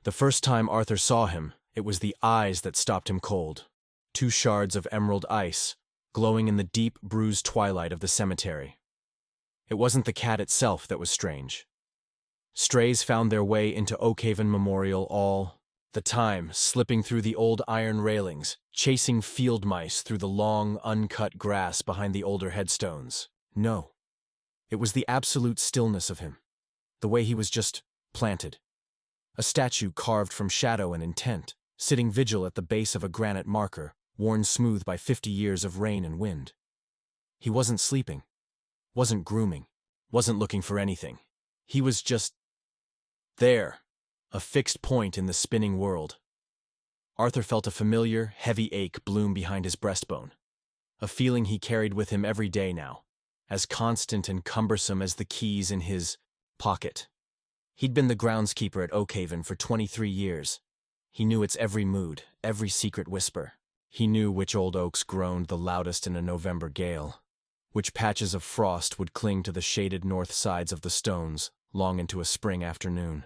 The first time Arthur saw him, it was the eyes that stopped him cold. Two shards of emerald ice, glowing in the deep, bruised twilight of the cemetery. It wasn't the cat itself that was strange. Strays found their way into Oakhaven Memorial all the time, slipping through the old iron railings, chasing field mice through the long, uncut grass behind the older headstones. No. It was the absolute stillness of him. The way he was just planted. A statue carved from shadow and intent, sitting vigil at the base of a granite marker, worn smooth by 50 years of rain and wind. He wasn't sleeping, wasn't grooming, wasn't looking for anything. He was just there, a fixed point in the spinning world. Arthur felt a familiar, heavy ache bloom behind his breastbone, a feeling he carried with him every day now, as constant and cumbersome as the keys in his pocket. He'd been the groundskeeper at Oakhaven for 23 years. He knew its every mood, every secret whisper. He knew which old oaks groaned the loudest in a November gale, which patches of frost would cling to the shaded north sides of the stones long into a spring afternoon.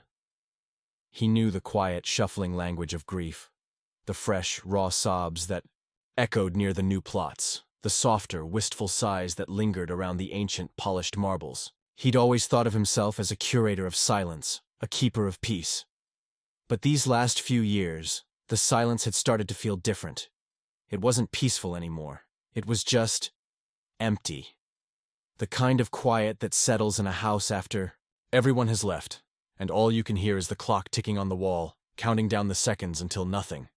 He knew the quiet, shuffling language of grief, the fresh, raw sobs that echoed near the new plots, the softer, wistful sighs that lingered around the ancient, polished marbles. He'd always thought of himself as a curator of silence, a keeper of peace. But these last few years, the silence had started to feel different. It wasn't peaceful anymore. It was just empty. The kind of quiet that settles in a house after everyone has left, and all you can hear is the clock ticking on the wall, counting down the seconds until nothing.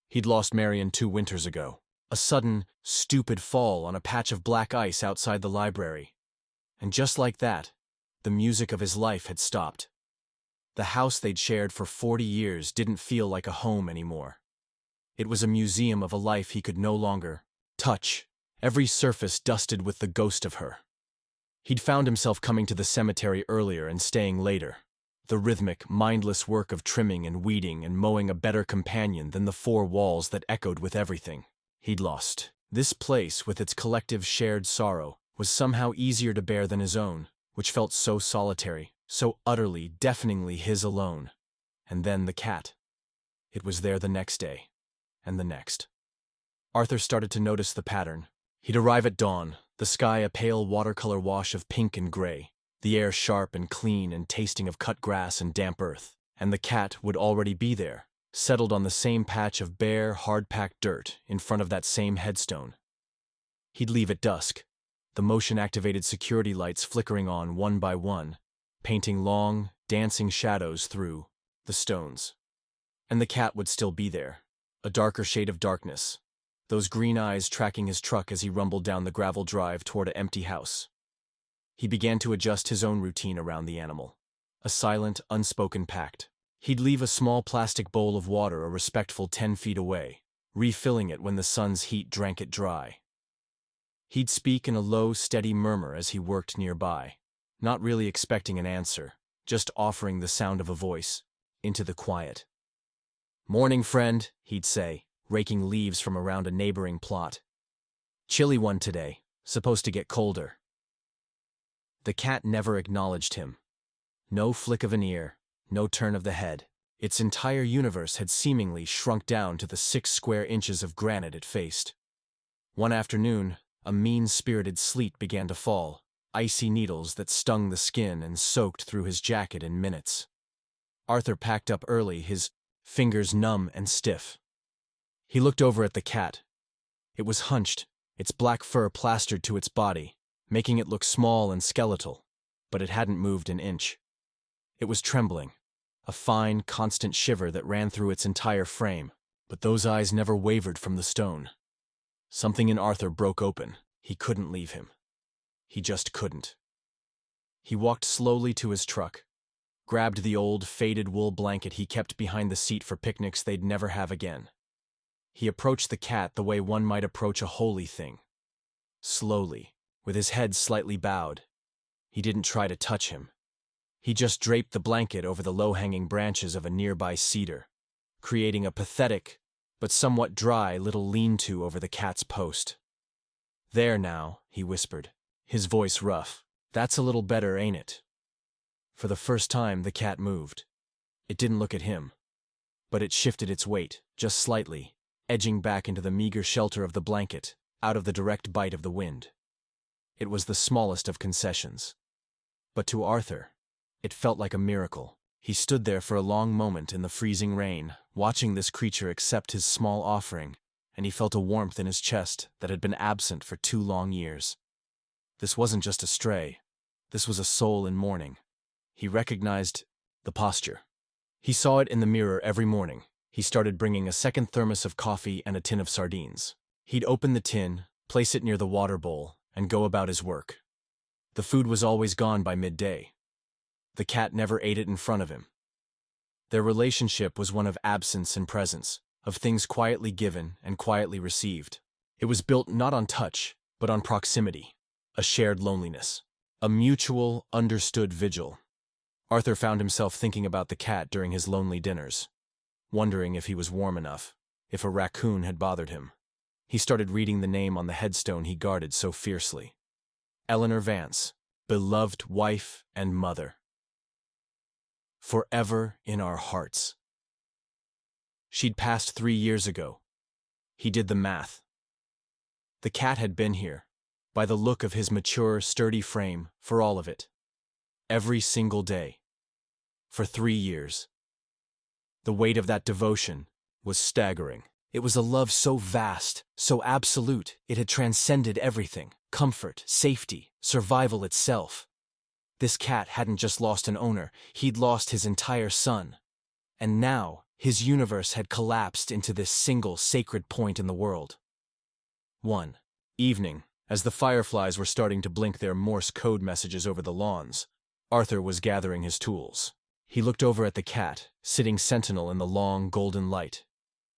He'd lost Marion 2 winters ago. A sudden, stupid fall on a patch of black ice outside the library. And just like that, the music of his life had stopped. The house they'd shared for 40 years didn't feel like a home anymore. It was a museum of a life he could no longer touch, every surface dusted with the ghost of her. He'd found himself coming to the cemetery earlier and staying later, the rhythmic, mindless work of trimming and weeding and mowing a better companion than the 4 walls that echoed with everything he'd lost. This place, with its collective shared sorrow, was somehow easier to bear than his own, which felt so solitary, so utterly, deafeningly his alone. And then the cat. It was there the next day, and the next. Arthur started to notice the pattern. He'd arrive at dawn, the sky a pale watercolor wash of pink and gray, the air sharp and clean and tasting of cut grass and damp earth, and the cat would already be there, settled on the same patch of bare, hard-packed dirt in front of that same headstone. He'd leave at dusk, the motion-activated security lights flickering on one by one, painting long, dancing shadows through the stones. And the cat would still be there, a darker shade of darkness, those green eyes tracking his truck as he rumbled down the gravel drive toward an empty house. He began to adjust his own routine around the animal, a silent, unspoken pact. He'd leave a small plastic bowl of water a respectful 10 feet away, refilling it when the sun's heat drank it dry. He'd speak in a low, steady murmur as he worked nearby, not really expecting an answer, just offering the sound of a voice into the quiet. "Morning, friend," he'd say, raking leaves from around a neighboring plot. "Chilly one today, supposed to get colder." The cat never acknowledged him. No flick of an ear, no turn of the head. Its entire universe had seemingly shrunk down to the 6 square inches of granite it faced. One afternoon, a mean-spirited sleet began to fall, icy needles that stung the skin and soaked through his jacket in minutes. Arthur packed up early, his fingers numb and stiff. He looked over at the cat. It was hunched, its black fur plastered to its body, making it look small and skeletal, but it hadn't moved an inch. It was trembling, a fine, constant shiver that ran through its entire frame, but those eyes never wavered from the stone. Something in Arthur broke open. He couldn't leave him. He just couldn't. He walked slowly to his truck, grabbed the old, faded wool blanket he kept behind the seat for picnics they'd never have again. He approached the cat the way one might approach a holy thing. Slowly, with his head slightly bowed. He didn't try to touch him. He just draped the blanket over the low-hanging branches of a nearby cedar, creating a pathetic, but somewhat dry little lean-to over the cat's post. "There now," he whispered, his voice rough. "That's a little better, ain't it?" For the first time, the cat moved. It didn't look at him. but it shifted its weight, just slightly, edging back into the meager shelter of the blanket, out of the direct bite of the wind. It was the smallest of concessions. But to Arthur, it felt like a miracle. He stood there for a long moment in the freezing rain, watching this creature accept his small offering, and he felt a warmth in his chest that had been absent for 2 long years. This wasn't just a stray. This was a soul in mourning. He recognized the posture. He saw it in the mirror every morning. He started bringing a second thermos of coffee and a tin of sardines. He'd open the tin, place it near the water bowl, and go about his work. The food was always gone by midday. The cat never ate it in front of him. Their relationship was one of absence and presence, of things quietly given and quietly received. It was built not on touch, but on proximity, a shared loneliness, a mutual, understood vigil. Arthur found himself thinking about the cat during his lonely dinners, wondering if he was warm enough, if a raccoon had bothered him. He started reading the name on the headstone he guarded so fiercely. Eleanor Vance, beloved wife and mother. Forever in our hearts. She'd passed 3 years ago. He did the math. The cat had been here, by the look of his mature, sturdy frame, for all of it. Every single day. For 3 years. The weight of that devotion was staggering. It was a love so vast, so absolute, it had transcended everything. Comfort, safety, survival itself. This cat hadn't just lost an owner, he'd lost his entire son. And now, his universe had collapsed into this single sacred point in the world. One evening, as the fireflies were starting to blink their Morse code messages over the lawns, Arthur was gathering his tools. He looked over at the cat, sitting sentinel in the long, golden light.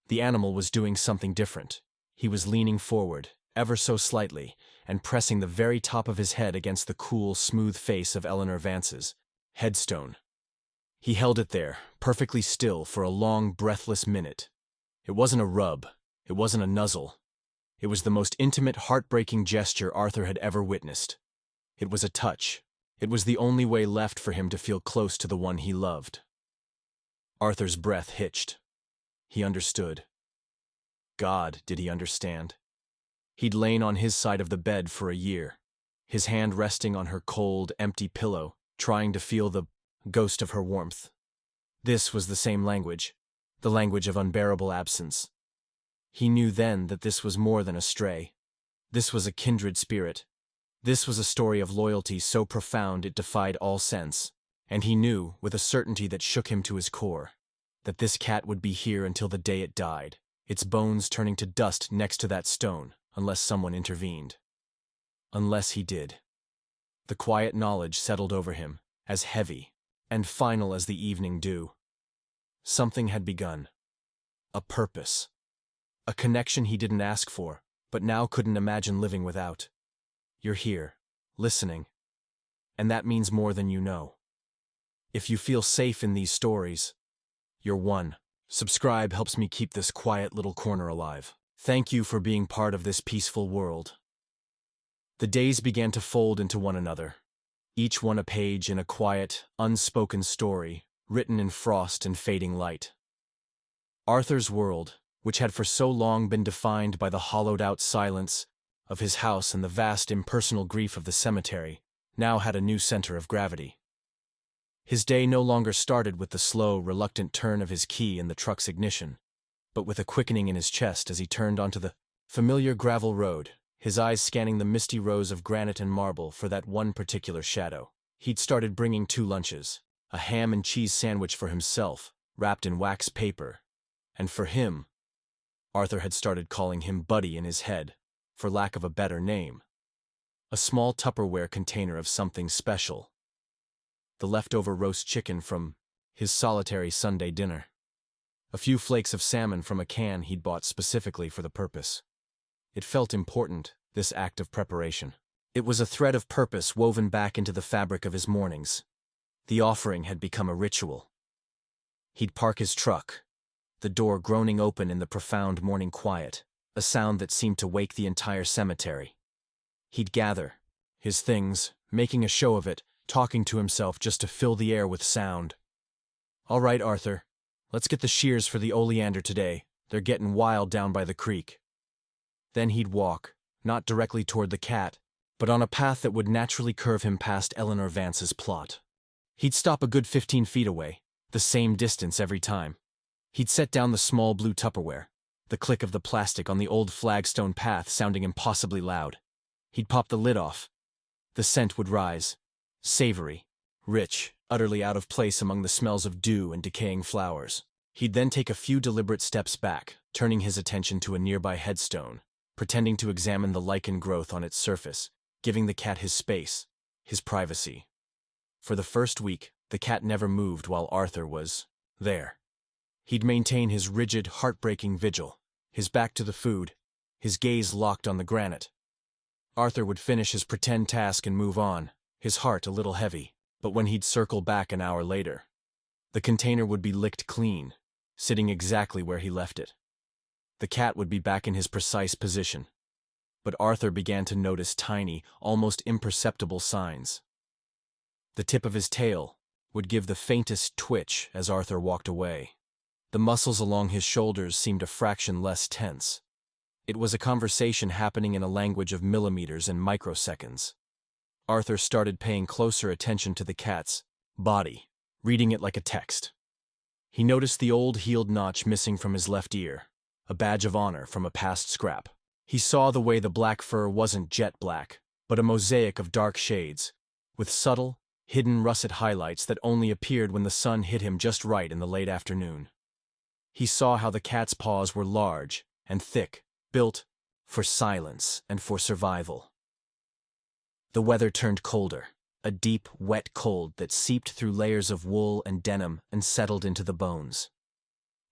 The animal was doing something different. He was leaning forward, ever so slightly, and pressing the very top of his head against the cool, smooth face of Eleanor Vance's headstone. He held it there, perfectly still, for a long, breathless minute. It wasn't a rub. It wasn't a nuzzle. It was the most intimate, heartbreaking gesture Arthur had ever witnessed. It was a touch. It was the only way left for him to feel close to the one he loved. Arthur's breath hitched. He understood. God, did he understand? He'd lain on his side of the bed for a year, his hand resting on her cold, empty pillow, trying to feel the ghost of her warmth. This was the same language, the language of unbearable absence. He knew then that this was more than a stray. This was a kindred spirit. This was a story of loyalty so profound it defied all sense, and he knew, with a certainty that shook him to his core, that this cat would be here until the day it died, its bones turning to dust next to that stone, unless someone intervened. Unless he did. The quiet knowledge settled over him, as heavy and final as the evening dew. Something had begun. A purpose. A connection he didn't ask for, but now couldn't imagine living without. You're here, listening. And that means more than you know. If you feel safe in these stories, you're one. Subscribe helps me keep this quiet little corner alive. Thank you for being part of this peaceful world. The days began to fold into one another, each one a page in a quiet, unspoken story, written in frost and fading light. Arthur's world, which had for so long been defined by the hollowed-out silence of his house and the vast impersonal grief of the cemetery, now had a new center of gravity. His day no longer started with the slow, reluctant turn of his key in the truck's ignition, but with a quickening in his chest as he turned onto the familiar gravel road, his eyes scanning the misty rows of granite and marble for that one particular shadow. He'd started bringing 2 lunches, a ham and cheese sandwich for himself, wrapped in wax paper, and for him, Arthur had started calling him Buddy in his head, for lack of a better name. A small Tupperware container of something special. The leftover roast chicken from his solitary Sunday dinner. A few flakes of salmon from a can he'd bought specifically for the purpose. It felt important, this act of preparation. It was a thread of purpose woven back into the fabric of his mornings. The offering had become a ritual. He'd park his truck, the door groaning open in the profound morning quiet, a sound that seemed to wake the entire cemetery. He'd gather his things, making a show of it, talking to himself just to fill the air with sound. "All right, Arthur. Let's get the shears for the oleander today. They're getting wild down by the creek. Then he'd walk, not directly toward the cat, but on a path that would naturally curve him past Eleanor Vance's plot. He'd stop a good 15 feet away, the same distance every time. He'd set down the small blue Tupperware, the click of the plastic on the old flagstone path sounding impossibly loud. He'd pop the lid off. The scent would rise, savory, rich, utterly out of place among the smells of dew and decaying flowers. He'd then take a few deliberate steps back, turning his attention to a nearby headstone, pretending to examine the lichen growth on its surface, giving the cat his space, his privacy. For the first week, the cat never moved while Arthur was there. He'd maintain his rigid, heartbreaking vigil, his back to the food, his gaze locked on the granite. Arthur would finish his pretend task and move on, his heart a little heavy, but when he'd circle back an hour later, the container would be licked clean, sitting exactly where he left it. The cat would be back in his precise position. But Arthur began to notice tiny, almost imperceptible signs. The tip of his tail would give the faintest twitch as Arthur walked away. The muscles along his shoulders seemed a fraction less tense. It was a conversation happening in a language of millimeters and microseconds. Arthur started paying closer attention to the cat's body, reading it like a text. He noticed the old healed notch missing from his left ear, a badge of honor from a past scrap. He saw the way the black fur wasn't jet black, but a mosaic of dark shades, with subtle, hidden russet highlights that only appeared when the sun hit him just right in the late afternoon. He saw how the cat's paws were large and thick, built for silence and for survival. The weather turned colder, a deep, wet cold that seeped through layers of wool and denim and settled into the bones.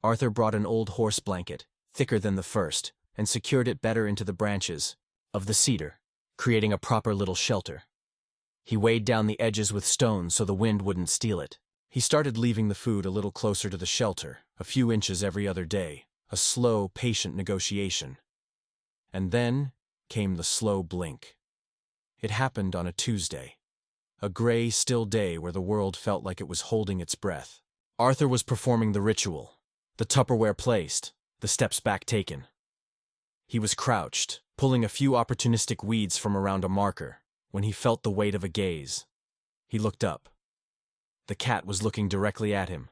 Arthur brought an old horse blanket, thicker than the first, and secured it better into the branches of the cedar, creating a proper little shelter. He weighed down the edges with stones so the wind wouldn't steal it. He started leaving the food a little closer to the shelter, a few inches every other day, a slow, patient negotiation. And then came the slow blink. It happened on a Tuesday, a gray, still day where the world felt like it was holding its breath. Arthur was performing the ritual, the Tupperware placed, the steps back taken. He was crouched, pulling a few opportunistic weeds from around a marker, when he felt the weight of a gaze. He looked up. The cat was looking directly at him.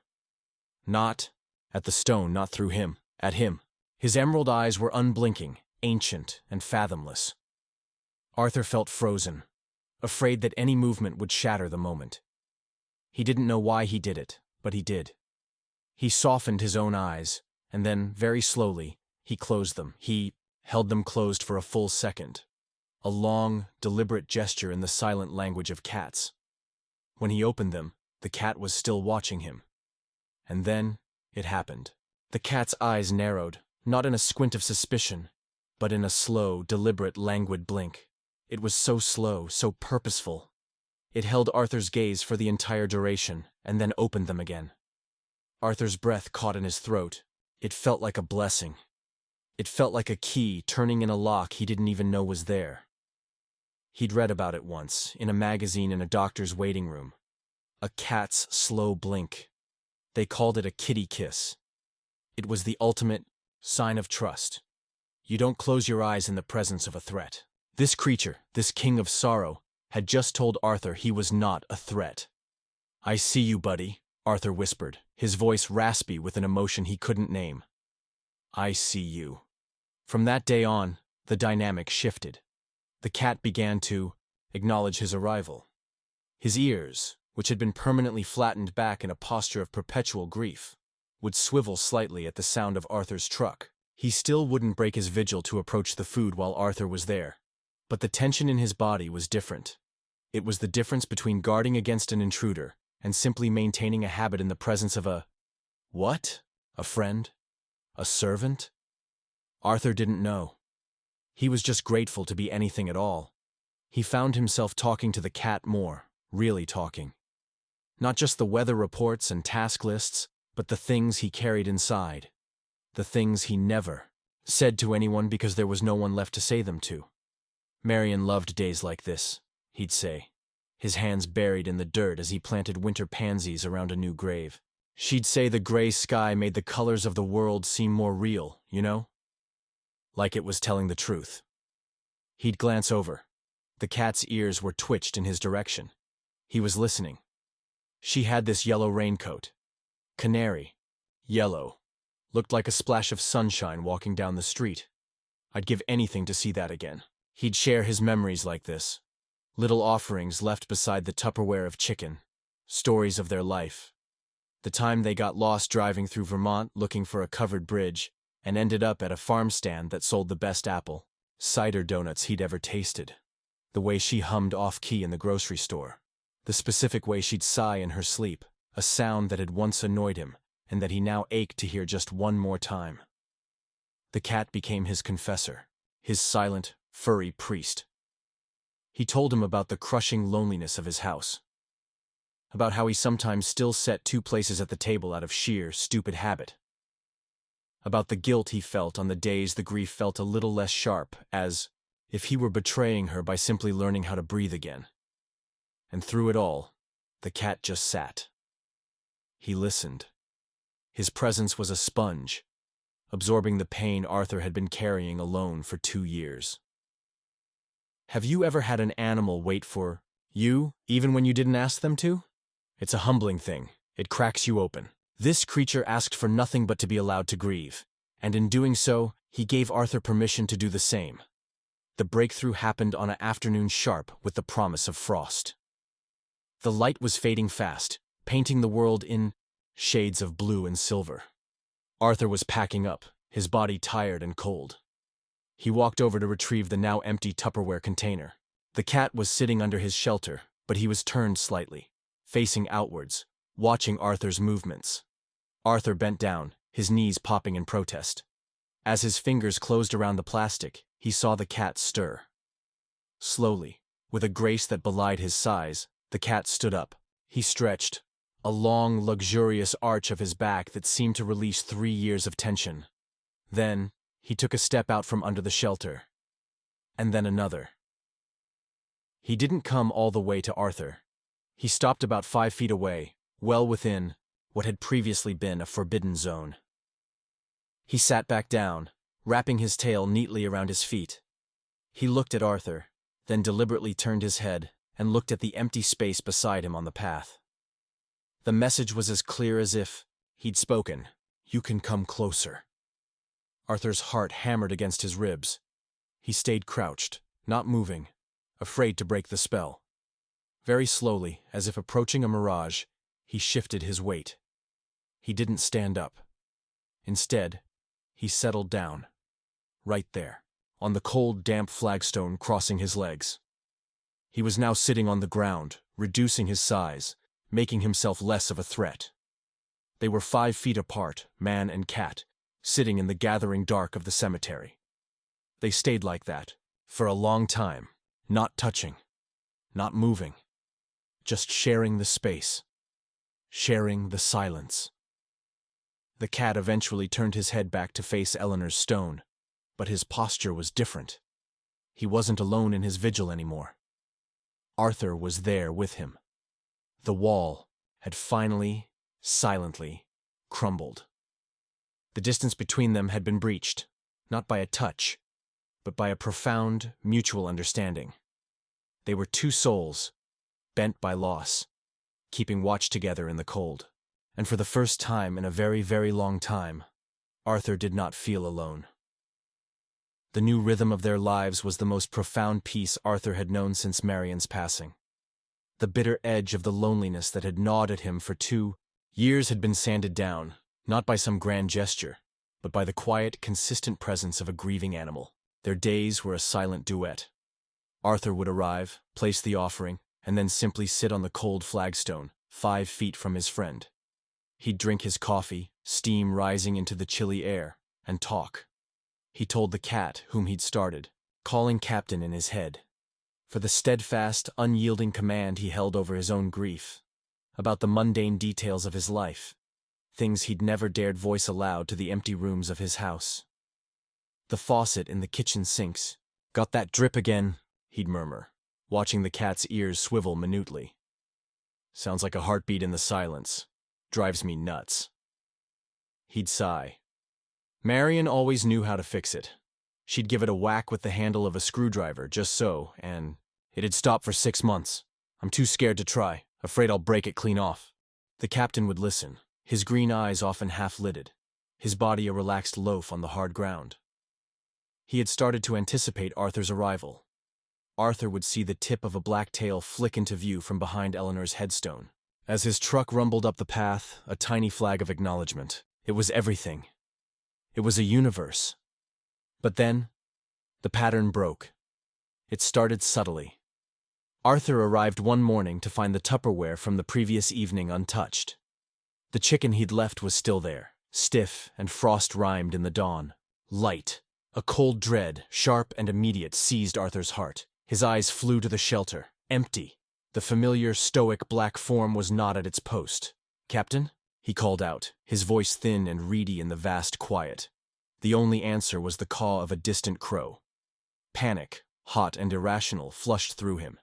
Not at the stone, not through him, at him. His emerald eyes were unblinking, ancient, and fathomless. Arthur felt frozen, afraid that any movement would shatter the moment. He didn't know why he did it, but he did. He softened his own eyes, and then, very slowly, he closed them. He held them closed for a full second, a long, deliberate gesture in the silent language of cats. When he opened them, the cat was still watching him. And then, it happened. The cat's eyes narrowed, not in a squint of suspicion, but in a slow, deliberate, languid blink. It was so slow, so purposeful. It held Arthur's gaze for the entire duration, and then opened them again. Arthur's breath caught in his throat. It felt like a blessing. It felt like a key turning in a lock he didn't even know was there. He'd read about it once, in a magazine in a doctor's waiting room. A cat's slow blink. They called it a kitty kiss. It was the ultimate sign of trust. You don't close your eyes in the presence of a threat. This creature, this king of sorrow, had just told Arthur he was not a threat. "I see you, buddy," Arthur whispered, his voice raspy with an emotion he couldn't name. "I see you." From that day on, the dynamic shifted. The cat began to acknowledge his arrival. His ears, which had been permanently flattened back in a posture of perpetual grief, would swivel slightly at the sound of Arthur's truck. He still wouldn't break his vigil to approach the food while Arthur was there. But the tension in his body was different. It was the difference between guarding against an intruder and simply maintaining a habit in the presence of a… what? A friend? A servant? Arthur didn't know. He was just grateful to be anything at all. He found himself talking to the cat more, really talking. Not just the weather reports and task lists, but the things he carried inside. The things he never said to anyone because there was no one left to say them to. Marion loved days like this, he'd say, his hands buried in the dirt as he planted winter pansies around a new grave. She'd say the gray sky made the colors of the world seem more real, you know? Like it was telling the truth. He'd glance over. The cat's ears were twitched in his direction. He was listening. She had this yellow raincoat. Canary. Yellow. Looked like a splash of sunshine walking down the street. I'd give anything to see that again. He'd share his memories like this. Little offerings left beside the Tupperware of chicken. Stories of their life. The time they got lost driving through Vermont looking for a covered bridge and ended up at a farm stand that sold the best apple cider donuts he'd ever tasted. The way she hummed off-key in the grocery store. The specific way she'd sigh in her sleep, a sound that had once annoyed him and that he now ached to hear just one more time. The cat became his confessor, his silent, furry priest. He told him about the crushing loneliness of his house. About how he sometimes still set two places at the table out of sheer, stupid habit. About the guilt he felt on the days the grief felt a little less sharp, as if he were betraying her by simply learning how to breathe again. And through it all, the cat just sat. He listened. His presence was a sponge, absorbing the pain Arthur had been carrying alone for 2 years. Have you ever had an animal wait for you, even when you didn't ask them to? It's a humbling thing. It cracks you open. This creature asked for nothing but to be allowed to grieve, and in doing so, he gave Arthur permission to do the same. The breakthrough happened on an afternoon sharp with the promise of frost. The light was fading fast, painting the world in shades of blue and silver. Arthur was packing up, his body tired and cold. He walked over to retrieve the now empty Tupperware container. The cat was sitting under his shelter, but he was turned slightly, facing outwards, watching Arthur's movements. Arthur bent down, his knees popping in protest. As his fingers closed around the plastic, he saw the cat stir. Slowly, with a grace that belied his size, the cat stood up. He stretched, a long, luxurious arch of his back that seemed to release 3 years of tension. Then, he took a step out from under the shelter. And then another. He didn't come all the way to Arthur. He stopped about 5 feet away, well within what had previously been a forbidden zone. He sat back down, wrapping his tail neatly around his feet. He looked at Arthur, then deliberately turned his head and looked at the empty space beside him on the path. The message was as clear as if he'd spoken, "You can come closer." Arthur's heart hammered against his ribs. He stayed crouched, not moving, afraid to break the spell. Very slowly, as if approaching a mirage, he shifted his weight. He didn't stand up. Instead, he settled down, right there, on the cold, damp flagstone crossing his legs. He was now sitting on the ground, reducing his size, making himself less of a threat. They were 5 feet apart, man and cat, sitting in the gathering dark of the cemetery. They stayed like that, for a long time, not touching, not moving, just sharing the space, sharing the silence. The cat eventually turned his head back to face Eleanor's stone, but his posture was different. He wasn't alone in his vigil anymore. Arthur was there with him. The wall had finally, silently, crumbled. The distance between them had been breached, not by a touch, but by a profound, mutual understanding. They were two souls, bent by loss, keeping watch together in the cold. And for the first time in a very, very long time, Arthur did not feel alone. The new rhythm of their lives was the most profound peace Arthur had known since Marion's passing. The bitter edge of the loneliness that had gnawed at him for 2 years had been sanded down, not by some grand gesture, but by the quiet, consistent presence of a grieving animal. Their days were a silent duet. Arthur would arrive, place the offering, and then simply sit on the cold flagstone, 5 feet from his friend. He'd drink his coffee, steam rising into the chilly air, and talk. He told the cat whom he'd started, calling captain in his head, for the steadfast, unyielding command he held over his own grief, about the mundane details of his life, things he'd never dared voice aloud to the empty rooms of his house. The faucet in the kitchen sinks. "Got that drip again," he'd murmur, watching the cat's ears swivel minutely. "Sounds like a heartbeat in the silence." Drives me nuts. He'd sigh. Marion always knew how to fix it. She'd give it a whack with the handle of a screwdriver, just so, and it'd stop for 6 months. I'm too scared to try, afraid I'll break it clean off. The captain would listen, his green eyes often half-lidded, his body a relaxed loaf on the hard ground. He had started to anticipate Arthur's arrival. Arthur would see the tip of a black tail flick into view from behind Eleanor's headstone. As his truck rumbled up the path, a tiny flag of acknowledgement. It was everything. It was a universe. But then, the pattern broke. It started subtly. Arthur arrived one morning to find the Tupperware from the previous evening untouched. The chicken he'd left was still there, stiff and frost-rimed in the dawn. Light. A cold dread, sharp and immediate, seized Arthur's heart. His eyes flew to the shelter, empty. The familiar, stoic black form was not at its post. "Captain?" he called out, his voice thin and reedy in the vast quiet. The only answer was the caw of a distant crow. Panic, hot and irrational, flushed through him.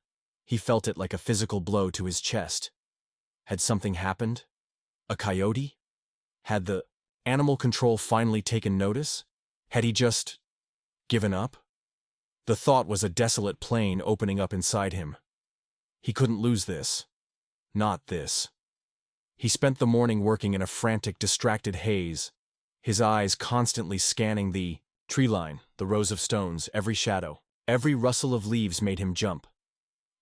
He felt it like a physical blow to his chest. Had something happened? A coyote? Had the animal control finally taken notice? Had he just given up? The thought was a desolate plain opening up inside him. He couldn't lose this. Not this. He spent the morning working in a frantic, distracted haze, his eyes constantly scanning the tree line, the rows of stones, every shadow. Every rustle of leaves made him jump.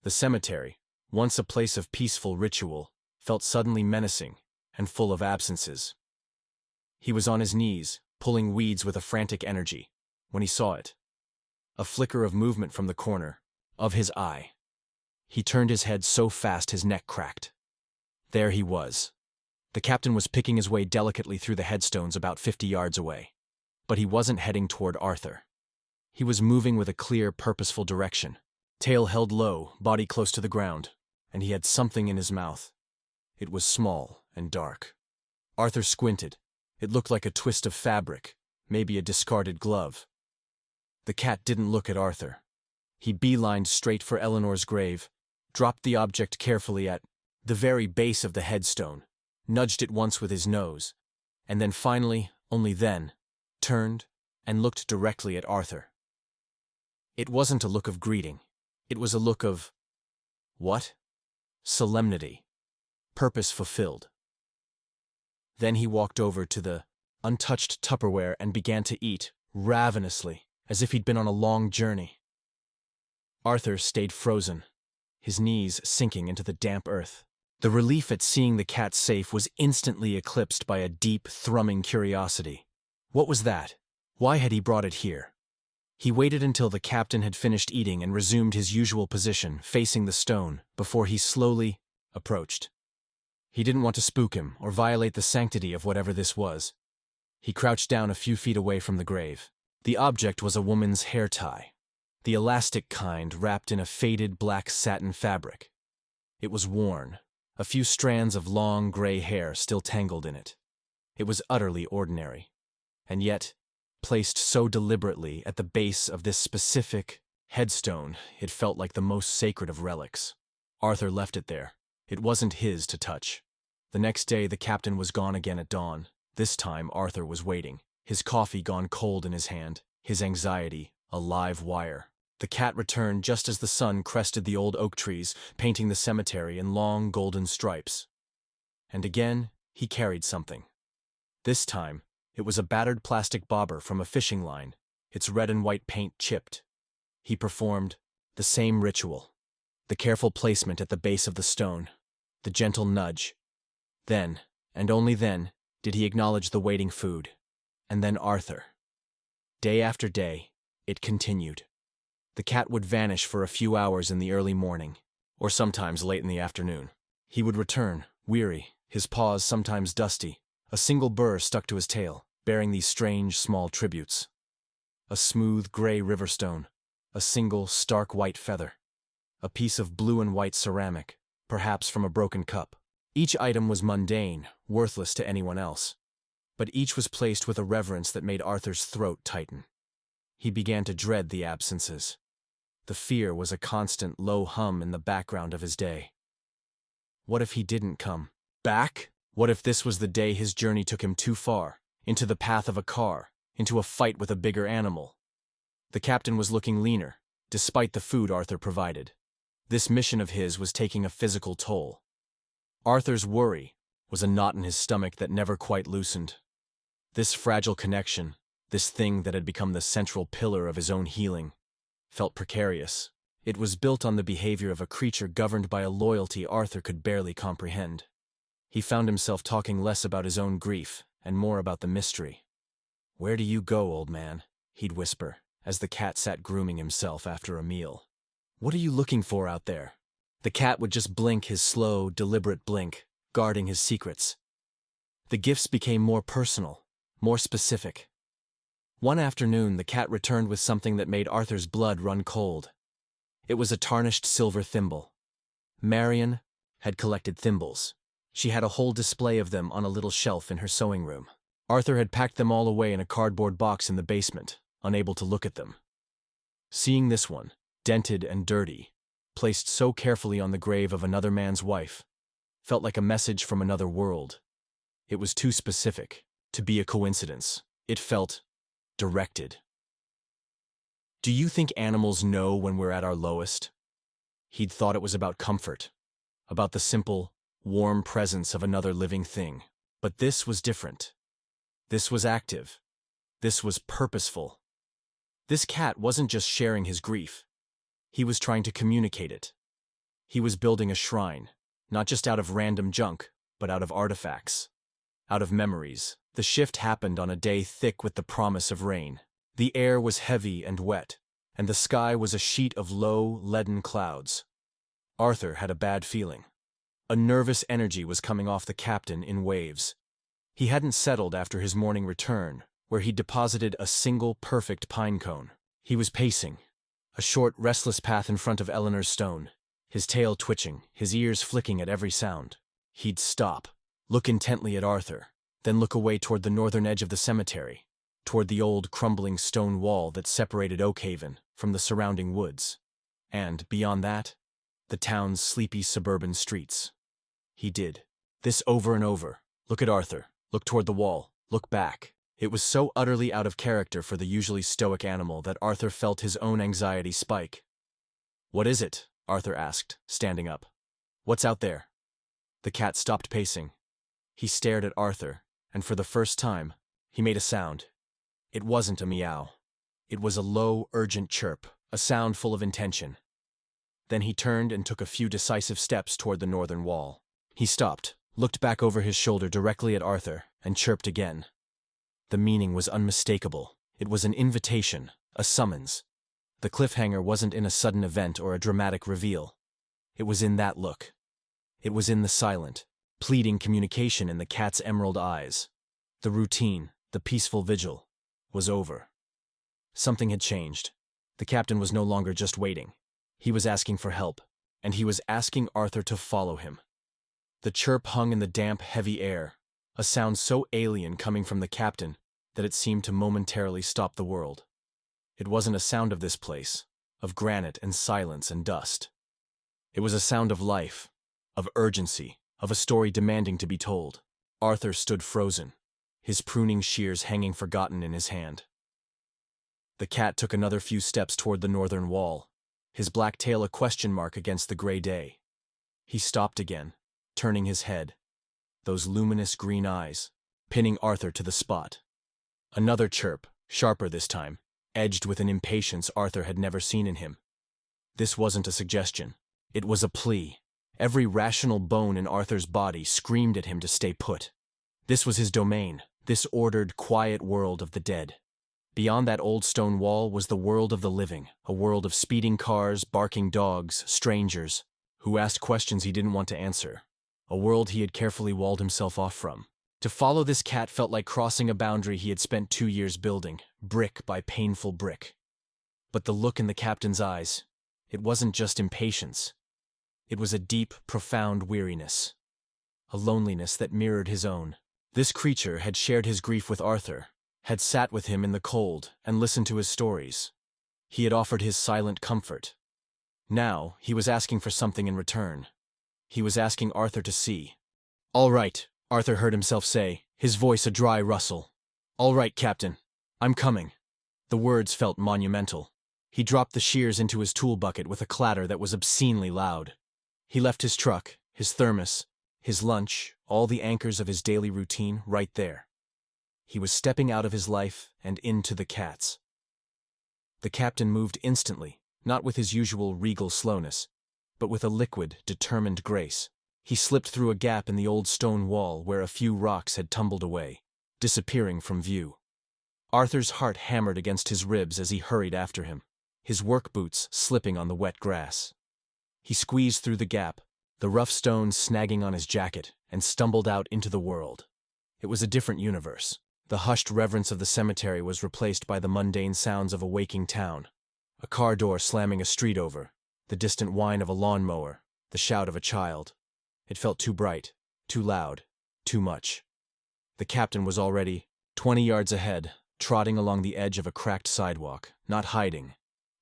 The cemetery, once a place of peaceful ritual, felt suddenly menacing and full of absences. He was on his knees, pulling weeds with a frantic energy, when he saw it. A flicker of movement from the corner of his eye. He turned his head so fast his neck cracked. There he was. The captain was picking his way delicately through the headstones about 50 yards away. But he wasn't heading toward Arthur. He was moving with a clear, purposeful direction. Tail held low, body close to the ground, and he had something in his mouth. It was small and dark. Arthur squinted. It looked like a twist of fabric, maybe a discarded glove. The cat didn't look at Arthur. He beelined straight for Eleanor's grave, dropped the object carefully at the very base of the headstone, nudged it once with his nose, and then finally, only then, turned and looked directly at Arthur. It wasn't a look of greeting. It was a look of what? Solemnity. Purpose fulfilled. Then he walked over to the untouched Tupperware and began to eat, ravenously, as if he'd been on a long journey. Arthur stayed frozen, his knees sinking into the damp earth. The relief at seeing the cat safe was instantly eclipsed by a deep, thrumming curiosity. What was that? Why had he brought it here? He waited until the captain had finished eating and resumed his usual position, facing the stone, before he slowly approached. He didn't want to spook him or violate the sanctity of whatever this was. He crouched down a few feet away from the grave. The object was a woman's hair tie, the elastic kind wrapped in a faded black satin fabric. It was worn, a few strands of long gray hair still tangled in it. It was utterly ordinary, and yet, placed so deliberately at the base of this specific headstone, it felt like the most sacred of relics. Arthur left it there. It wasn't his to touch. The next day the captain was gone again at dawn. This time Arthur was waiting, his coffee gone cold in his hand, his anxiety a live wire. The cat returned just as the sun crested the old oak trees, painting the cemetery in long golden stripes. And again he carried something. This time it was a battered plastic bobber from a fishing line, its red and white paint chipped. He performed the same ritual. The careful placement at the base of the stone, the gentle nudge. Then, and only then, did he acknowledge the waiting food. And then Arthur. Day after day, it continued. The cat would vanish for a few hours in the early morning, or sometimes late in the afternoon. He would return, weary, his paws sometimes dusty, a single burr stuck to his tail, bearing these strange small tributes. A smooth gray riverstone, a single stark white feather, a piece of blue and white ceramic, perhaps from a broken cup. Each item was mundane, worthless to anyone else, but each was placed with a reverence that made Arthur's throat tighten. He began to dread the absences. The fear was a constant low hum in the background of his day. What if he didn't come back? What if this was the day his journey took him too far, into the path of a car, into a fight with a bigger animal? The captain was looking leaner, despite the food Arthur provided. This mission of his was taking a physical toll. Arthur's worry was a knot in his stomach that never quite loosened. This fragile connection, this thing that had become the central pillar of his own healing, felt precarious. It was built on the behavior of a creature governed by a loyalty Arthur could barely comprehend. He found himself talking less about his own grief and more about the mystery. "Where do you go, old man?" he'd whisper, as the cat sat grooming himself after a meal. "What are you looking for out there?" The cat would just blink his slow, deliberate blink, guarding his secrets. The gifts became more personal, more specific. One afternoon, the cat returned with something that made Arthur's blood run cold. It was a tarnished silver thimble. Marion had collected thimbles. She had a whole display of them on a little shelf in her sewing room. Arthur had packed them all away in a cardboard box in the basement, unable to look at them. Seeing this one, dented and dirty, placed so carefully on the grave of another man's wife, felt like a message from another world. It was too specific to be a coincidence. It felt directed. Do you think animals know when we're at our lowest? He'd thought it was about comfort, about the simple, warm presence of another living thing. But this was different. This was active. This was purposeful. This cat wasn't just sharing his grief. He was trying to communicate it. He was building a shrine, not just out of random junk, but out of artifacts, out of memories. The shift happened on a day thick with the promise of rain. The air was heavy and wet, and the sky was a sheet of low, leaden clouds. Arthur had a bad feeling. A nervous energy was coming off the captain in waves. He hadn't settled after his morning return, where he'd deposited a single perfect pine cone. He was pacing, a short, restless path in front of Eleanor's stone, his tail twitching, his ears flicking at every sound. He'd stop, look intently at Arthur, then look away toward the northern edge of the cemetery, toward the old, crumbling stone wall that separated Oakhaven from the surrounding woods. And, beyond that, the town's sleepy suburban streets. He did this over and over. Look at Arthur, look toward the wall, look back. It was so utterly out of character for the usually stoic animal that Arthur felt his own anxiety spike. "What is it?" Arthur asked, standing up. "What's out there?" The cat stopped pacing. He stared at Arthur, and for the first time, he made a sound. It wasn't a meow. It was a low, urgent chirp, a sound full of intention. Then he turned and took a few decisive steps toward the northern wall. He stopped, looked back over his shoulder directly at Arthur, and chirped again. The meaning was unmistakable. It was an invitation, a summons. The cliffhanger wasn't in a sudden event or a dramatic reveal. It was in that look. It was in the silent, pleading communication in the cat's emerald eyes. The routine, the peaceful vigil, was over. Something had changed. The captain was no longer just waiting. He was asking for help, and he was asking Arthur to follow him. The chirp hung in the damp, heavy air, a sound so alien coming from the captain that it seemed to momentarily stop the world. It wasn't a sound of this place, of granite and silence and dust. It was a sound of life, of urgency, of a story demanding to be told. Arthur stood frozen, his pruning shears hanging forgotten in his hand. The cat took another few steps toward the northern wall, his black tail a question mark against the gray day. He stopped again, turning his head, those luminous green eyes, pinning Arthur to the spot. Another chirp, sharper this time, edged with an impatience Arthur had never seen in him. This wasn't a suggestion. It was a plea. Every rational bone in Arthur's body screamed at him to stay put. This was his domain, this ordered, quiet world of the dead. Beyond that old stone wall was the world of the living, a world of speeding cars, barking dogs, strangers, who asked questions he didn't want to answer, a world he had carefully walled himself off from. To follow this cat felt like crossing a boundary he had spent 2 years building, brick by painful brick. But the look in the captain's eyes, it wasn't just impatience. It was a deep, profound weariness, a loneliness that mirrored his own. This creature had shared his grief with Arthur, had sat with him in the cold and listened to his stories. He had offered his silent comfort. Now, he was asking for something in return. He was asking Arthur to see. "All right," Arthur heard himself say, his voice a dry rustle. "All right, Captain. I'm coming." The words felt monumental. He dropped the shears into his tool bucket with a clatter that was obscenely loud. He left his truck, his thermos, his lunch, all the anchors of his daily routine right there. He was stepping out of his life and into the cat's. The captain moved instantly, not with his usual regal slowness, but with a liquid, determined grace. He slipped through a gap in the old stone wall where a few rocks had tumbled away, disappearing from view. Arthur's heart hammered against his ribs as he hurried after him, his work boots slipping on the wet grass. He squeezed through the gap, the rough stones snagging on his jacket, and stumbled out into the world. It was a different universe. The hushed reverence of the cemetery was replaced by the mundane sounds of a waking town. A car door slamming a street over, the distant whine of a lawnmower, the shout of a child. It felt too bright, too loud, too much. The captain was already 20 yards ahead, trotting along the edge of a cracked sidewalk, not hiding,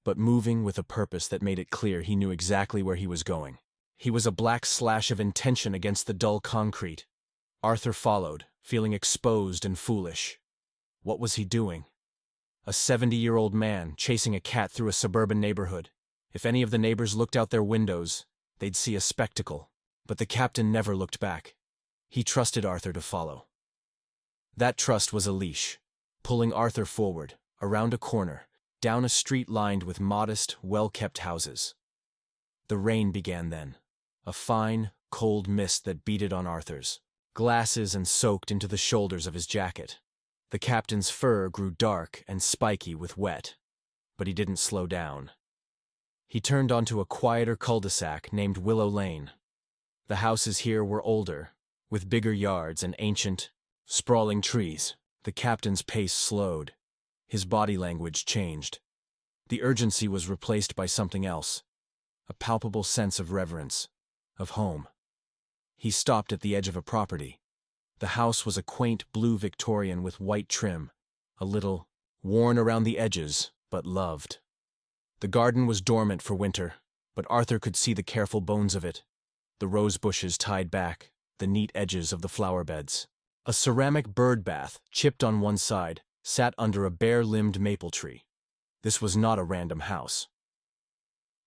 but moving with a purpose that made it clear he knew exactly where he was going. He was a black slash of intention against the dull concrete. Arthur followed, feeling exposed and foolish. What was he doing? A 70-year-old man chasing a cat through a suburban neighborhood. If any of the neighbors looked out their windows, they'd see a spectacle. But the captain never looked back. He trusted Arthur to follow. That trust was a leash, pulling Arthur forward, around a corner, down a street lined with modest, well-kept houses. The rain began then, a fine, cold mist that beaded on Arthur's glasses and soaked into the shoulders of his jacket. The captain's fur grew dark and spiky with wet, but he didn't slow down. He turned onto a quieter cul-de-sac named Willow Lane. The houses here were older, with bigger yards and ancient, sprawling trees. The captain's pace slowed. His body language changed. The urgency was replaced by something else, a palpable sense of reverence, of home. He stopped at the edge of a property. The house was a quaint blue Victorian with white trim, a little worn around the edges, but loved. The garden was dormant for winter, but Arthur could see the careful bones of it, the rose bushes tied back, the neat edges of the flower beds. A ceramic bird bath, chipped on one side, sat under a bare-limbed maple tree. This was not a random house.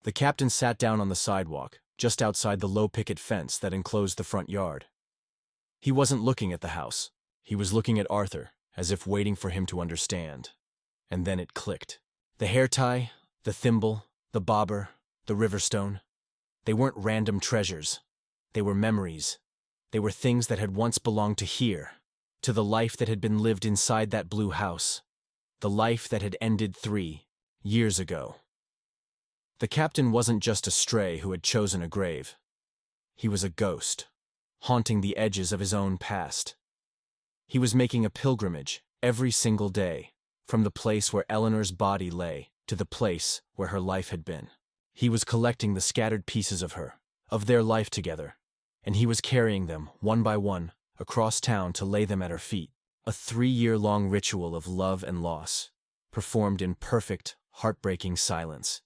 The captain sat down on the sidewalk, just outside the low picket fence that enclosed the front yard. He wasn't looking at the house. He was looking at Arthur, as if waiting for him to understand. And then it clicked. The hair tie, the thimble, the bobber, the riverstone. They weren't random treasures. They were memories. They were things that had once belonged to here, to the life that had been lived inside that blue house, the life that had ended 3 years ago. The captain wasn't just a stray who had chosen a grave. He was a ghost, haunting the edges of his own past. He was making a pilgrimage every single day, from the place where Eleanor's body lay to the place where her life had been. He was collecting the scattered pieces of her, of their life together, and he was carrying them, one by one, across town to lay them at her feet. A 3-year-long ritual of love and loss, performed in perfect, heartbreaking silence.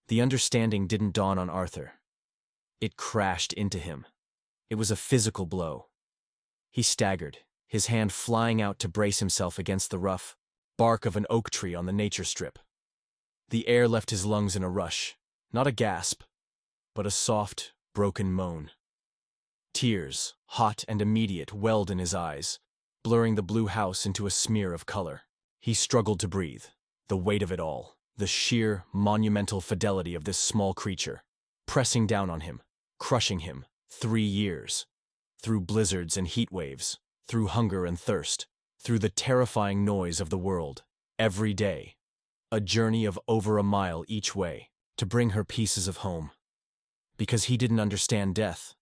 The understanding didn't dawn on Arthur. It crashed into him. It was a physical blow. He staggered, his hand flying out to brace himself against the rough bark of an oak tree on the nature strip. The air left his lungs in a rush, not a gasp, but a soft, broken moan. Tears, hot and immediate, welled in his eyes, blurring the blue house into a smear of color. He struggled to breathe, the weight of it all, the sheer, monumental fidelity of this small creature, pressing down on him, crushing him, 3 years, through blizzards and heat waves, through hunger and thirst, through the terrifying noise of the world, every day, a journey of over a mile each way, to bring her pieces of home. Because he didn't understand death.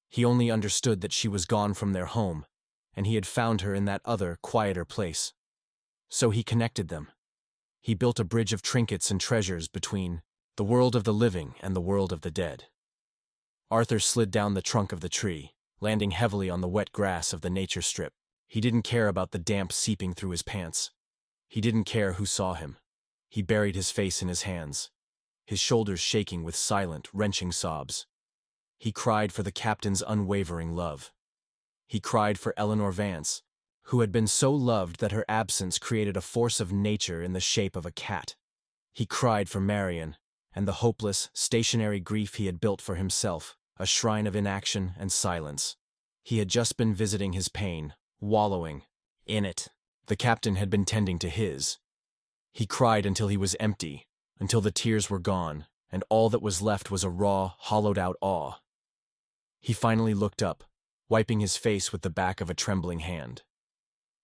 He only understood that she was gone from their home, and he had found her in that other, quieter place. So he connected them. He built a bridge of trinkets and treasures between the world of the living and the world of the dead. Arthur slid down the trunk of the tree, landing heavily on the wet grass of the nature strip. He didn't care about the damp seeping through his pants. He didn't care who saw him. He buried his face in his hands, his shoulders shaking with silent, wrenching sobs. He cried for the captain's unwavering love. He cried for Eleanor Vance, who had been so loved that her absence created a force of nature in the shape of a cat. He cried for Marion, and the hopeless, stationary grief he had built for himself, a shrine of inaction and silence. He had just been visiting his pain, wallowing in it. The captain had been tending to his. He cried until he was empty, until the tears were gone, and all that was left was a raw, hollowed-out awe. He finally looked up, wiping his face with the back of a trembling hand.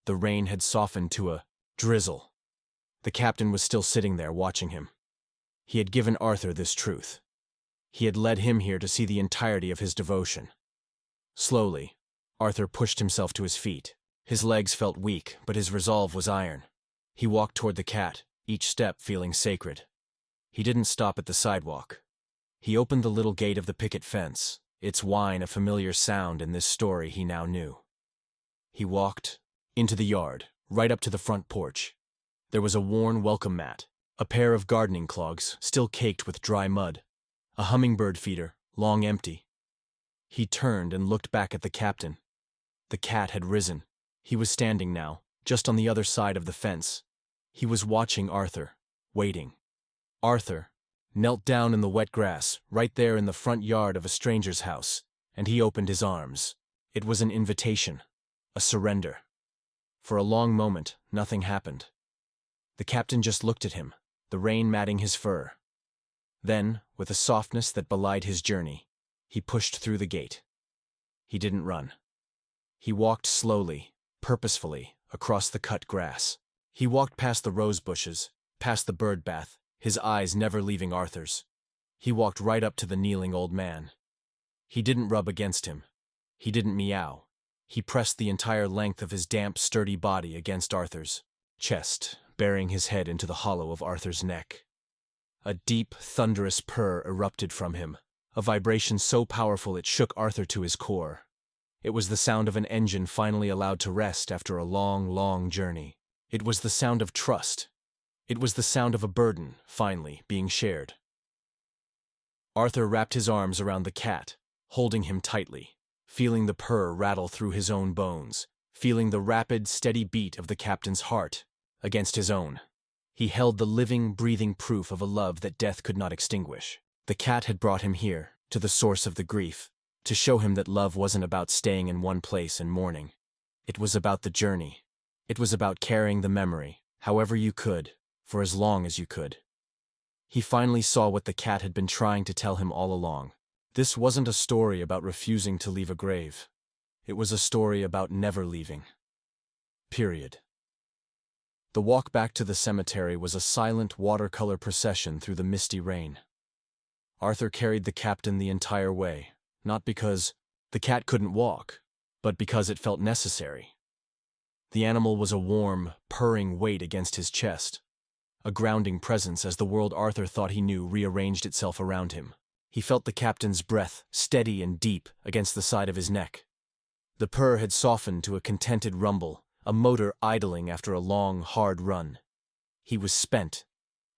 The rain had softened to a drizzle. The captain was still sitting there watching him. He had given Arthur this truth. He had led him here to see the entirety of his devotion. Slowly, Arthur pushed himself to his feet. His legs felt weak, but his resolve was iron. He walked toward the cat, each step feeling sacred. He didn't stop at the sidewalk. He opened the little gate of the picket fence, its whine a familiar sound in this story he now knew. He walked into the yard, right up to the front porch. There was a worn welcome mat, a pair of gardening clogs still caked with dry mud, a hummingbird feeder, long empty. He turned and looked back at the captain. The cat had risen. He was standing now, just on the other side of the fence. He was watching Arthur, waiting. Arthur knelt down in the wet grass, right there in the front yard of a stranger's house, and he opened his arms. It was an invitation, a surrender. For a long moment, nothing happened. The captain just looked at him, the rain matting his fur. Then, with a softness that belied his journey, he pushed through the gate. He didn't run. He walked slowly, purposefully, across the cut grass. He walked past the rose bushes, past the bird bath, his eyes never leaving Arthur's. He walked right up to the kneeling old man. He didn't rub against him. He didn't meow. He pressed the entire length of his damp, sturdy body against Arthur's chest, burying his head into the hollow of Arthur's neck. A deep, thunderous purr erupted from him, a vibration so powerful it shook Arthur to his core. It was the sound of an engine finally allowed to rest after a long, long journey. It was the sound of trust. It was the sound of a burden, finally, being shared. Arthur wrapped his arms around the cat, holding him tightly, feeling the purr rattle through his own bones, feeling the rapid, steady beat of the captain's heart against his own. He held the living, breathing proof of a love that death could not extinguish. The cat had brought him here, to the source of the grief, to show him that love wasn't about staying in one place and mourning. It was about the journey. It was about carrying the memory, however you could, for as long as you could. He finally saw what the cat had been trying to tell him all along. This wasn't a story about refusing to leave a grave. It was a story about never leaving. Period. The walk back to the cemetery was a silent watercolor procession through the misty rain. Arthur carried the captain the entire way, not because the cat couldn't walk, but because it felt necessary. The animal was a warm, purring weight against his chest, a grounding presence as the world Arthur thought he knew rearranged itself around him. He felt the captain's breath, steady and deep, against the side of his neck. The purr had softened to a contented rumble, a motor idling after a long, hard run. He was spent.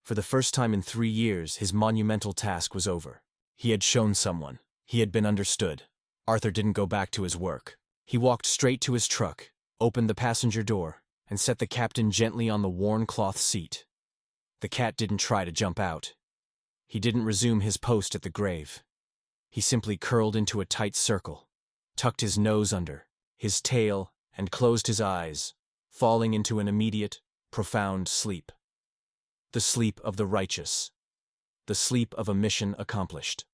For the first time in 3 years, his monumental task was over. He had shown someone. He had been understood. Arthur didn't go back to his work. He walked straight to his truck, opened the passenger door, and set the captain gently on the worn cloth seat. The cat didn't try to jump out. He didn't resume his post at the grave. He simply curled into a tight circle, tucked his nose under, his tail, and closed his eyes, falling into an immediate, profound sleep. The sleep of the righteous. The sleep of a mission accomplished.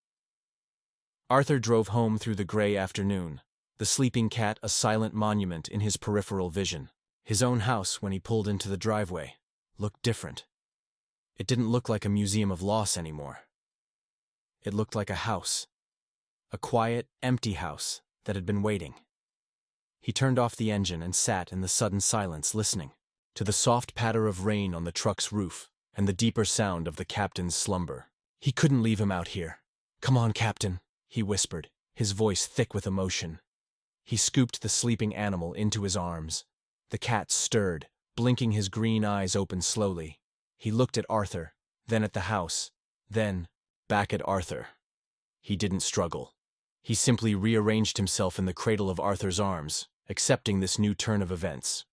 Arthur drove home through the gray afternoon, the sleeping cat a silent monument in his peripheral vision. His own house, when he pulled into the driveway, looked different. It didn't look like a museum of loss anymore. It looked like a house. A quiet, empty house that had been waiting. He turned off the engine and sat in the sudden silence listening to the soft patter of rain on the truck's roof and the deeper sound of the captain's slumber. He couldn't leave him out here. "Come on, Captain," he whispered, his voice thick with emotion. He scooped the sleeping animal into his arms. The cat stirred, blinking his green eyes open slowly. He looked at Arthur, then at the house, then back at Arthur. He didn't struggle. He simply rearranged himself in the cradle of Arthur's arms, accepting this new turn of events.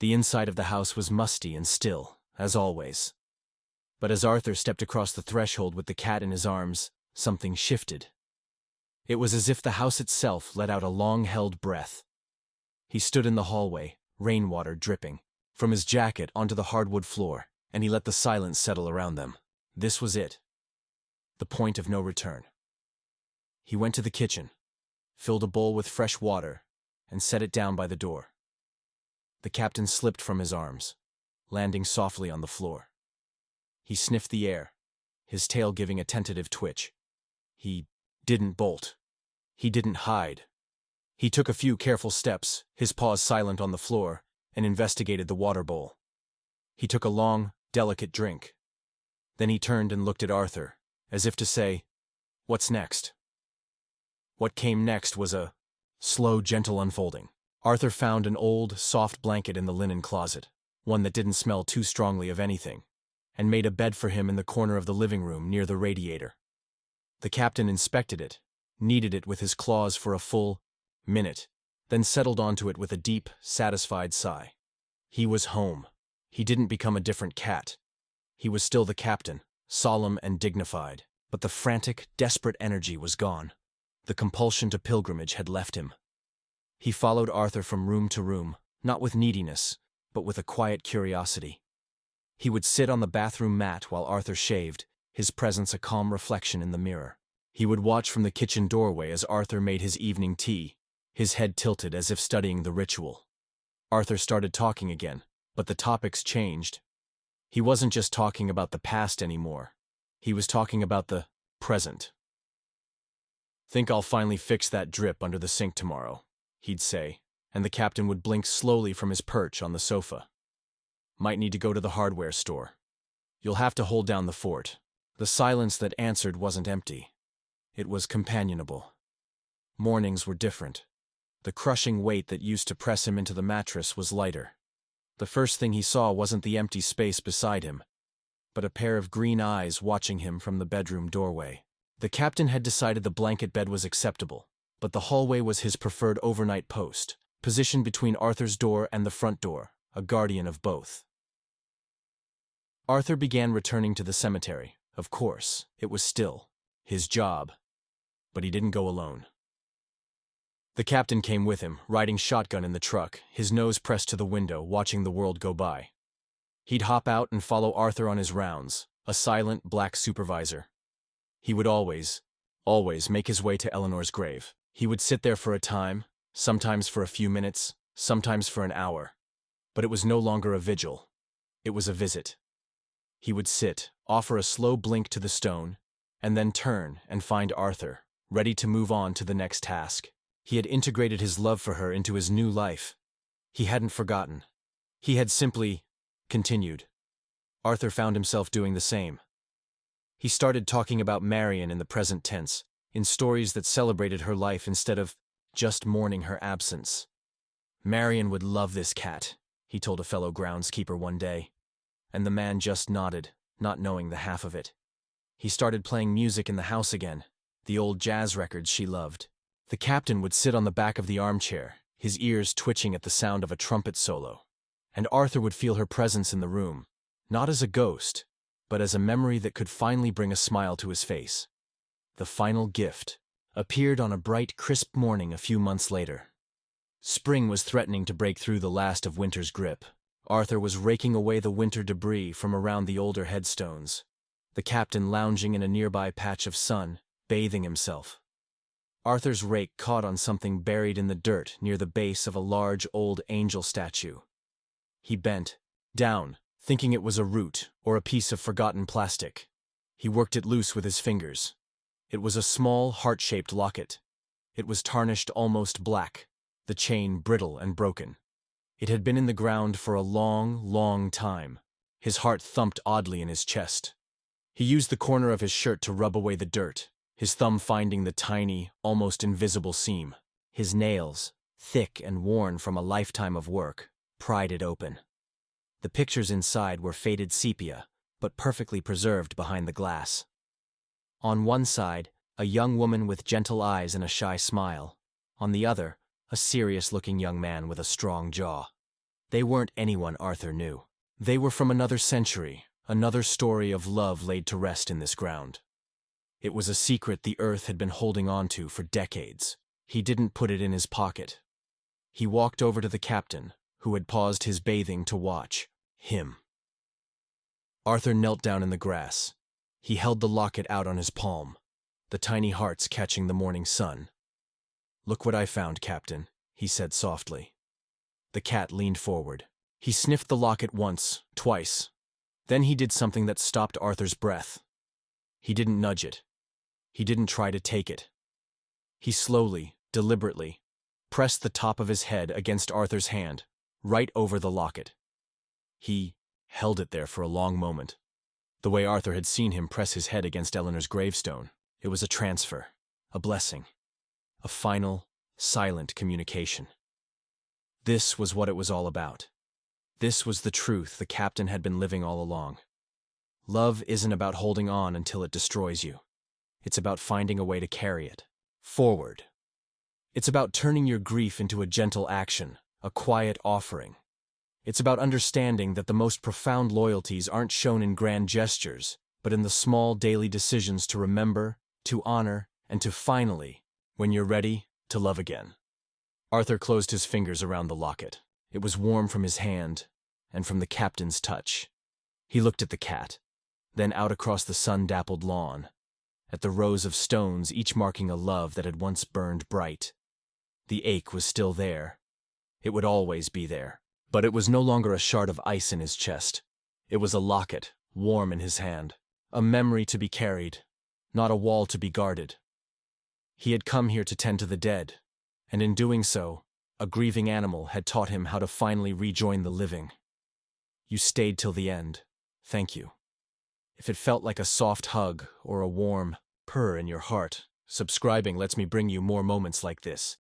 The inside of the house was musty and still, as always. But as Arthur stepped across the threshold with the cat in his arms, something shifted. It was as if the house itself let out a long-held breath. He stood in the hallway, rainwater dripping from his jacket onto the hardwood floor, and he let the silence settle around them. This was it. The point of no return. He went to the kitchen, filled a bowl with fresh water, and set it down by the door. The captain slipped from his arms, landing softly on the floor. He sniffed the air, his tail giving a tentative twitch. He didn't bolt. He didn't hide. He took a few careful steps, his paws silent on the floor, and investigated the water bowl. He took a long, delicate drink. Then he turned and looked at Arthur, as if to say, "What's next?" What came next was a slow, gentle unfolding. Arthur found an old, soft blanket in the linen closet, one that didn't smell too strongly of anything, and made a bed for him in the corner of the living room near the radiator. The captain inspected it, kneaded it with his claws for a full minute, then settled onto it with a deep, satisfied sigh. He was home. He didn't become a different cat. He was still the captain, solemn and dignified, but the frantic, desperate energy was gone. The compulsion to pilgrimage had left him. He followed Arthur from room to room, not with neediness, but with a quiet curiosity. He would sit on the bathroom mat while Arthur shaved, his presence a calm reflection in the mirror. He would watch from the kitchen doorway as Arthur made his evening tea, his head tilted as if studying the ritual. Arthur started talking again, but the topics changed. He wasn't just talking about the past anymore. He was talking about the present. "Think I'll finally fix that drip under the sink tomorrow," he'd say, and the captain would blink slowly from his perch on the sofa. "Might need to go to the hardware store. You'll have to hold down the fort." The silence that answered wasn't empty. It was companionable. Mornings were different. The crushing weight that used to press him into the mattress was lighter. The first thing he saw wasn't the empty space beside him, but a pair of green eyes watching him from the bedroom doorway. The captain had decided the blanket bed was acceptable, but the hallway was his preferred overnight post, positioned between Arthur's door and the front door, a guardian of both. Arthur began returning to the cemetery. Of course, it was still his job, but he didn't go alone. The captain came with him, riding shotgun in the truck, his nose pressed to the window, watching the world go by. He'd hop out and follow Arthur on his rounds, a silent black supervisor. He would always make his way to Eleanor's grave. He would sit there for a time, sometimes for a few minutes, sometimes for an hour. But it was no longer a vigil. It was a visit. He would sit, offer a slow blink to the stone, and then turn and find Arthur, ready to move on to the next task. He had integrated his love for her into his new life. He hadn't forgotten. He had simply continued. Arthur found himself doing the same. He started talking about Marion in the present tense, in stories that celebrated her life instead of just mourning her absence. "Marion would love this cat," he told a fellow groundskeeper one day, and the man just nodded, not knowing the half of it. He started playing music in the house again, the old jazz records she loved. The captain would sit on the back of the armchair, his ears twitching at the sound of a trumpet solo, and Arthur would feel her presence in the room, not as a ghost, but as a memory that could finally bring a smile to his face. The final gift appeared on a bright, crisp morning a few months later. Spring was threatening to break through the last of winter's grip. Arthur was raking away the winter debris from around the older headstones, the captain lounging in a nearby patch of sun, bathing himself. Arthur's rake caught on something buried in the dirt near the base of a large old angel statue. He bent down, thinking it was a root or a piece of forgotten plastic. He worked it loose with his fingers. It was a small, heart-shaped locket. It was tarnished almost black, the chain brittle and broken. It had been in the ground for a long, long time. His heart thumped oddly in his chest. He used the corner of his shirt to rub away the dirt, his thumb finding the tiny, almost invisible seam. His nails, thick and worn from a lifetime of work, pried it open. The pictures inside were faded sepia, but perfectly preserved behind the glass. On one side, a young woman with gentle eyes and a shy smile. On the other, a serious-looking young man with a strong jaw. They weren't anyone Arthur knew. They were from another century, another story of love laid to rest in this ground. It was a secret the earth had been holding on to for decades. He didn't put it in his pocket. He walked over to the captain, who had paused his bathing to watch him. Arthur knelt down in the grass. He held the locket out on his palm, the tiny hearts catching the morning sun. "Look what I found, Captain," he said softly. The cat leaned forward. He sniffed the locket once, twice. Then he did something that stopped Arthur's breath. He didn't nudge it. He didn't try to take it. He slowly, deliberately, pressed the top of his head against Arthur's hand, right over the locket. He held it there for a long moment. The way Arthur had seen him press his head against Eleanor's gravestone, it was a transfer, a blessing, a final, silent communication. This was what it was all about. This was the truth the captain had been living all along. Love isn't about holding on until it destroys you. It's about finding a way to carry it forward. It's about turning your grief into a gentle action, a quiet offering. It's about understanding that the most profound loyalties aren't shown in grand gestures, but in the small daily decisions to remember, to honor, and to finally, when you're ready, to love again. Arthur closed his fingers around the locket. It was warm from his hand and from the captain's touch. He looked at the cat, then out across the sun-dappled lawn, at the rows of stones each marking a love that had once burned bright. The ache was still there. It would always be there. But it was no longer a shard of ice in his chest. It was a locket, warm in his hand, a memory to be carried, not a wall to be guarded. He had come here to tend to the dead, and in doing so, a grieving animal had taught him how to finally rejoin the living. You stayed till the end. Thank you. If it felt like a soft hug or a warm purr in your heart, subscribing lets me bring you more moments like this.